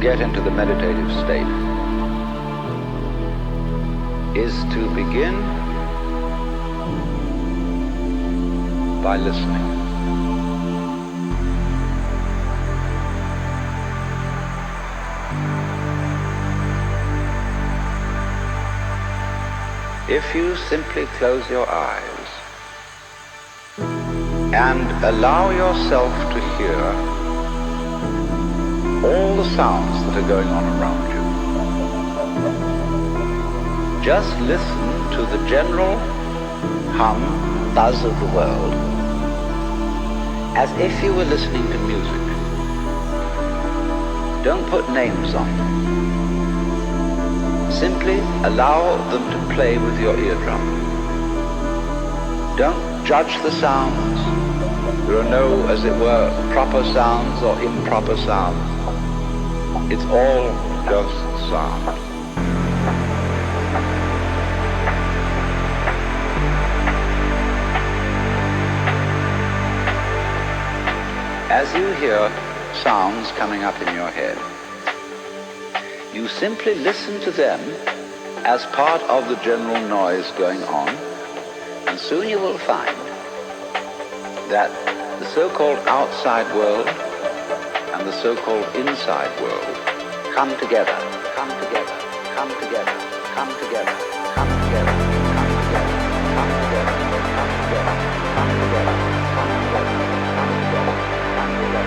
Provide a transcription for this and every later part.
get into the meditative state is to begin by listening. If you simply close your eyes and allow yourself to hear all the sounds that are going on around you, just listen to the general hum, buzz of the world as if you were listening to music. Don't put names on them. Simply allow them to play with your eardrum. Don't judge the sounds. There are no, as it were, proper sounds or improper sounds. It's all just sound. As you hear sounds coming up in your head, you simply listen to them as part of the general noise going on, and soon you will find that the so-called outside world and the so-called inside world come together, come together, come together, come together, come together, come together, come together, come together, come together, come together, come together, come together, come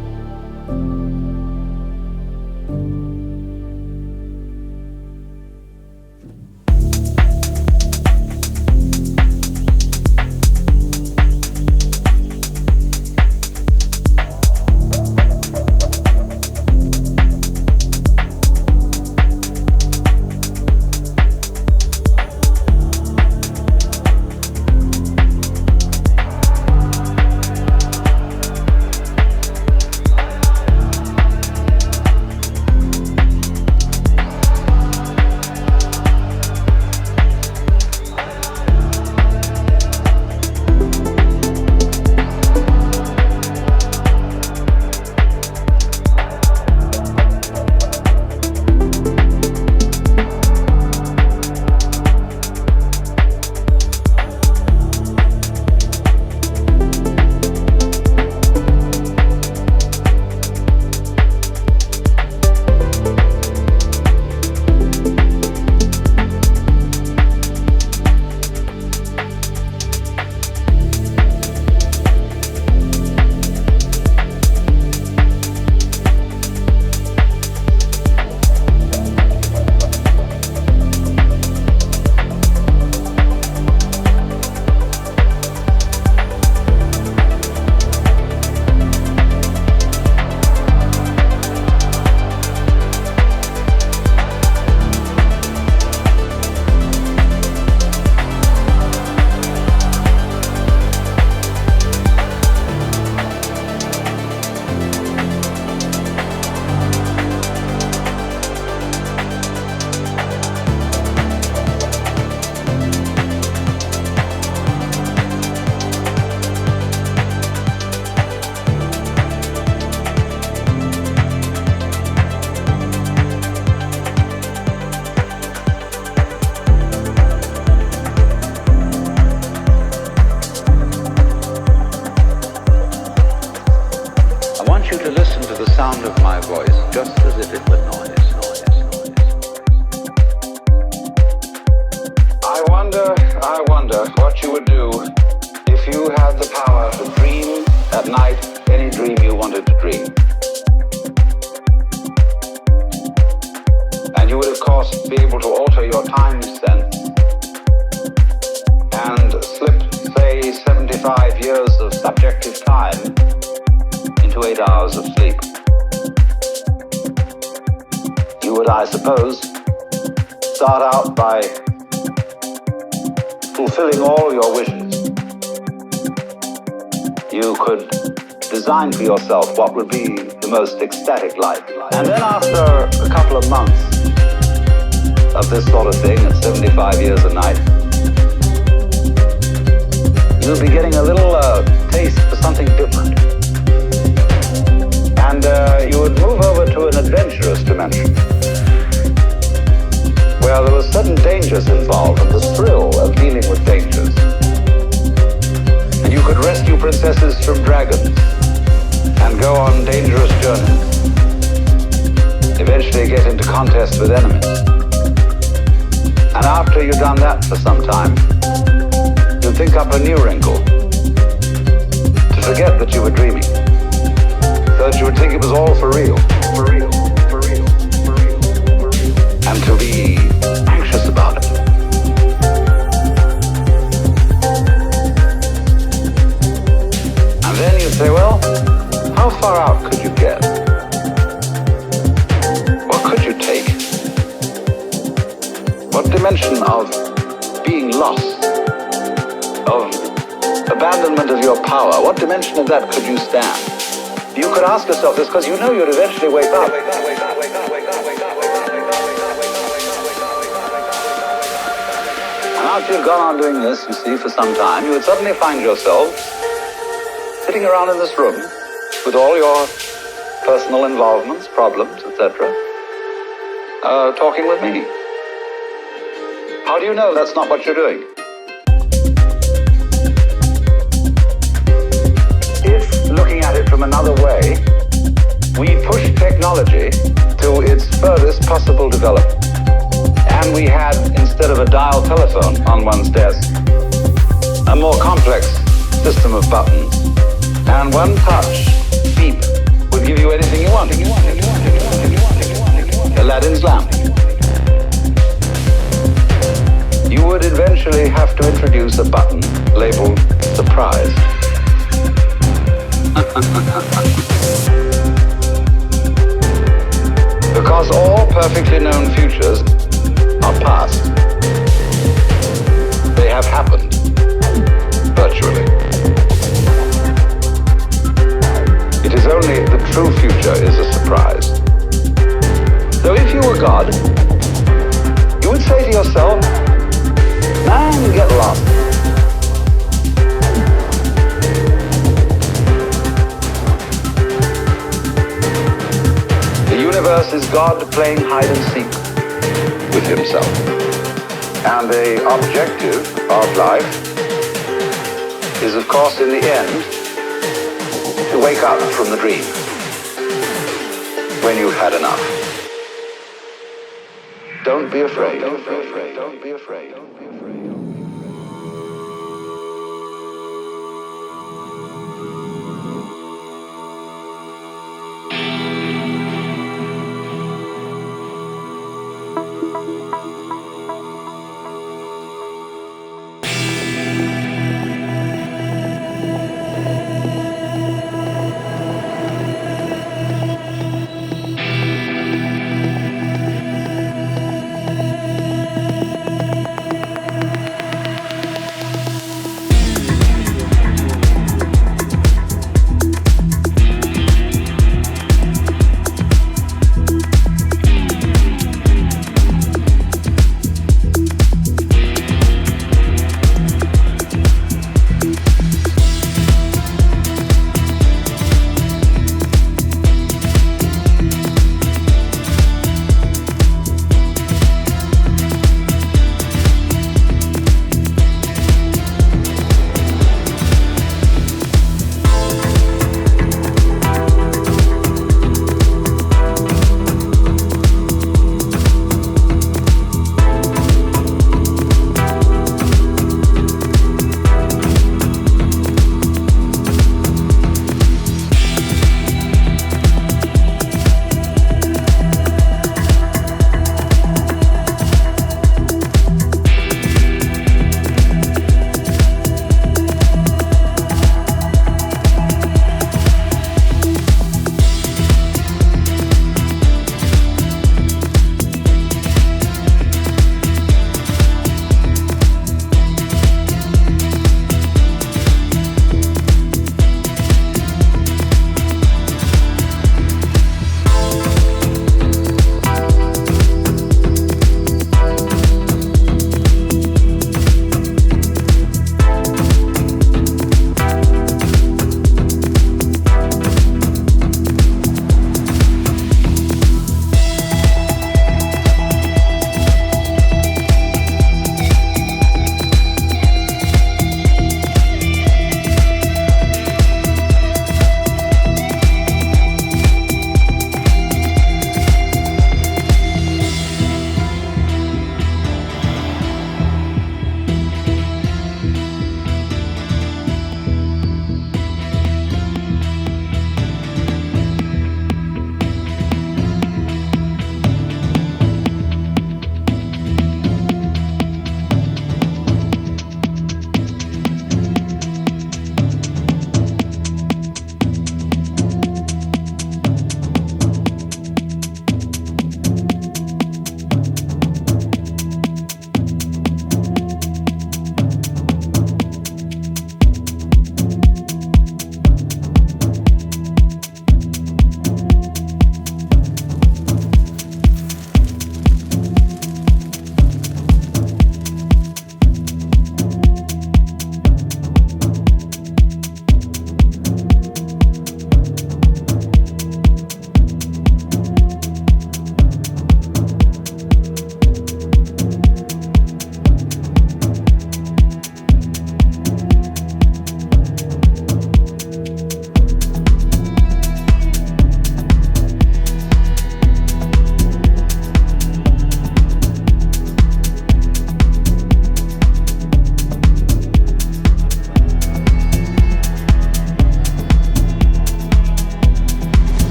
together. I wonder what you would do if you had the power to dream at night any dream you wanted to dream. And you would, of course, be able to alter your time sense and slip, say, 75 years of subjective time into 8 hours of sleep. You would, I suppose, start out by fulfilling all your wishes. You could design for yourself what would be the most ecstatic life. And then after a couple of months of this sort of thing at 75 years a night, you'll be getting a little taste for something different. And you would move over to an adventurous dimension, where there were sudden dangers involved and the thrill of dealing with dangers. And you could rescue princesses from dragons and go on dangerous journeys. Eventually get into contests with enemies. And after you've done that for some time, you'd think up a new wrinkle to forget that you were dreaming, so that you would think it was all for real, for real, for real, for real, for real, and to be anxious about it. And then you'd say, well, how far out could you get? What could you take? What dimension of being lost, of abandonment of your power, what dimension of that could you stand? You could ask yourself this because you know you'd eventually wake up. And after you've gone on doing this, you see, for some time, you would suddenly find yourself sitting around in this room with all your personal involvements, problems, etc., talking with me. How do you know that's not what you're doing? If, looking at it from another way, we push technology to its furthest possible development, and we had, instead of a dial telephone on one's desk, a more complex system of buttons, and one touch, beep, would give you anything you want. Aladdin's lamp. You would eventually have to introduce a button labeled surprise. Because all perfectly known futures are past. They have happened, virtually. It is only the true future is a surprise. So if you were God, you would say to yourself, man, get lost. The universe is God playing hide and seek with himself. And the objective of life is, of course, in the end, to wake up from the dream when you've had enough. Don't be afraid. Don't be afraid. Don't be afraid. Don't be afraid.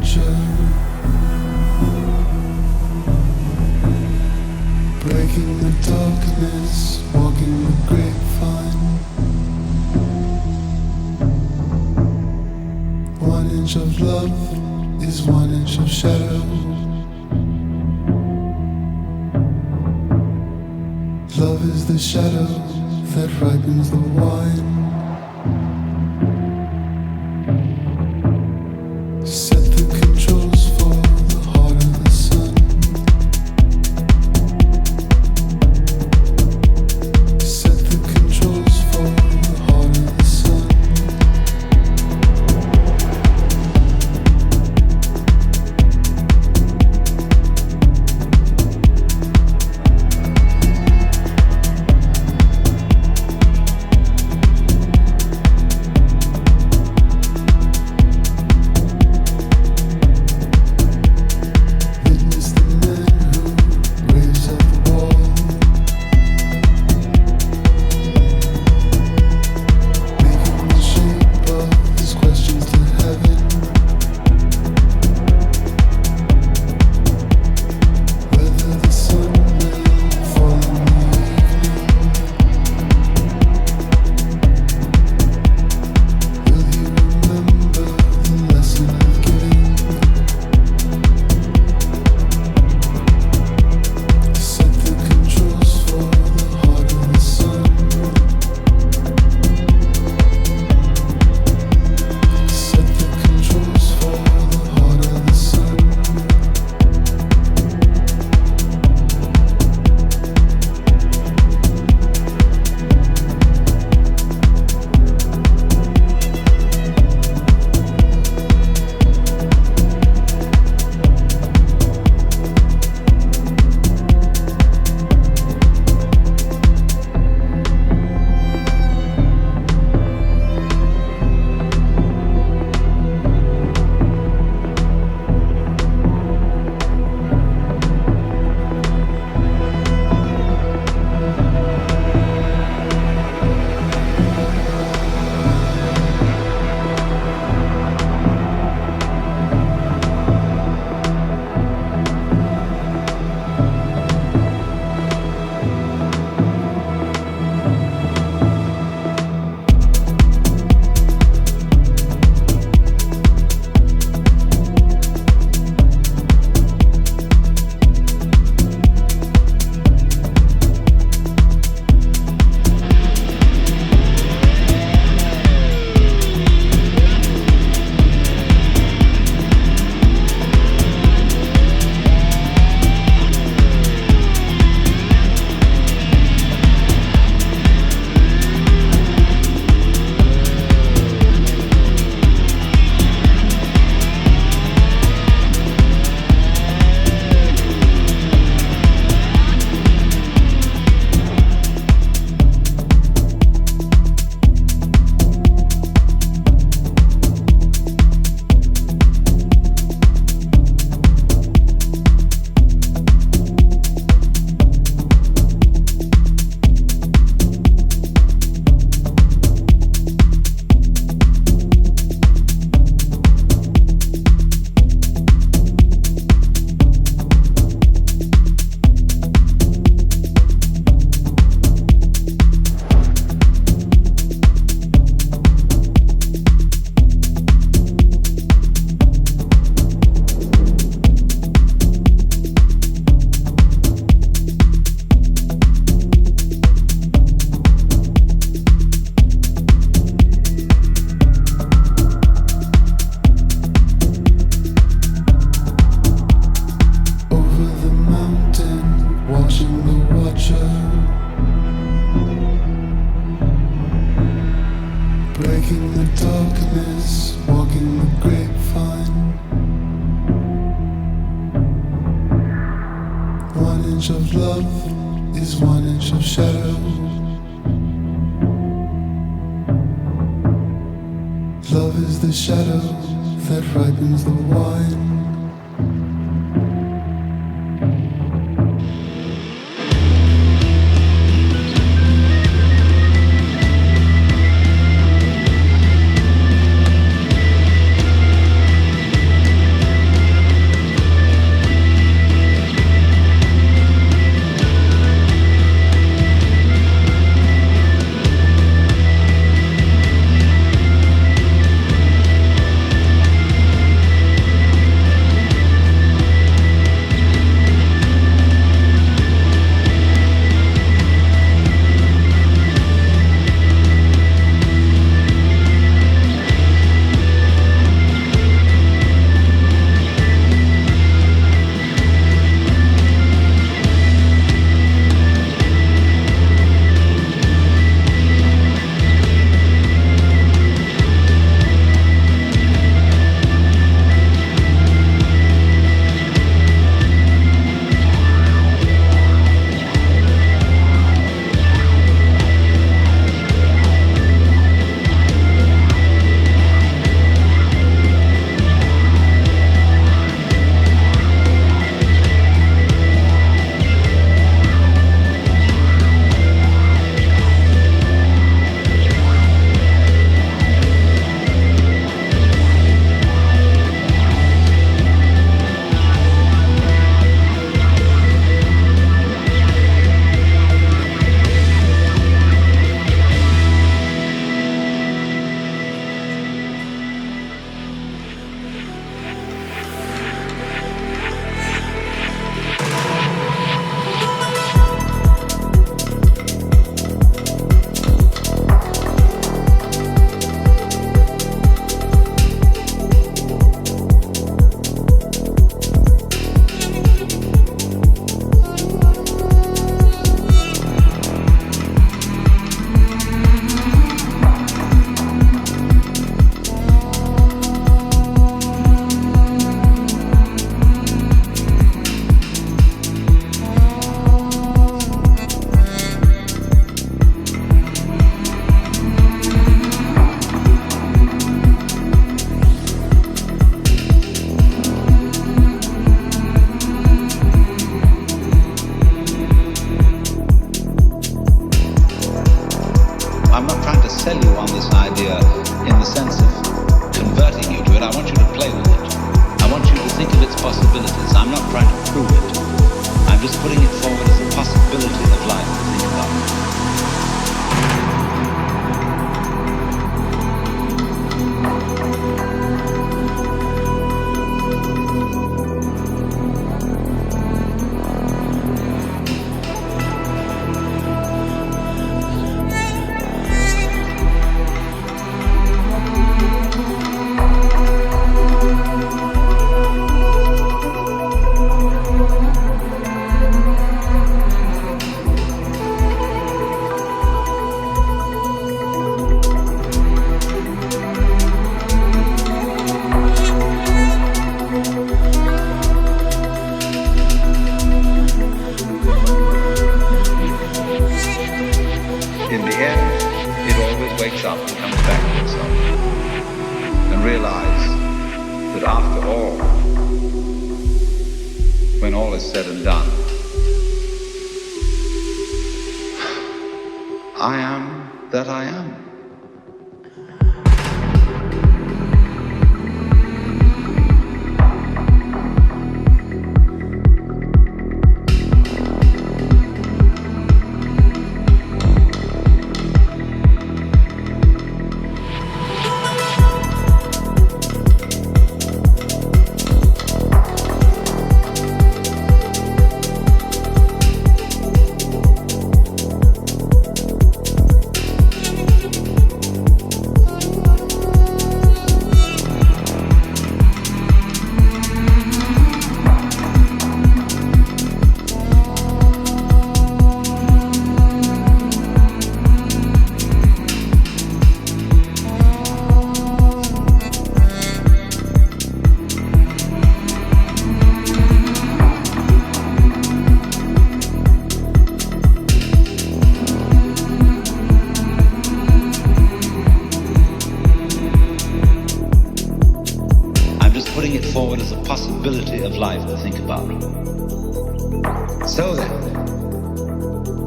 watcher, breaking the darkness, walking the grapevine. 1 inch of love is 1 inch of shadow. Love is the shadow that ripens the wine. Set the controls for the heart of the sun. Set the controls for the heart of the sun. inch of love is 1 inch of shadow. Love is the shadow that ripens the wine. its possibilities. I'm not trying to prove it. I'm just putting it forward as a possibility of life to think about.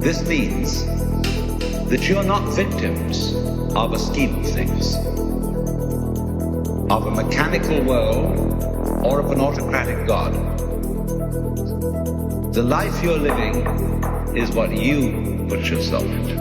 This means that you're not victims of a scheme of things, of a mechanical world, or of an autocratic God. The life you're living is what you put yourself into.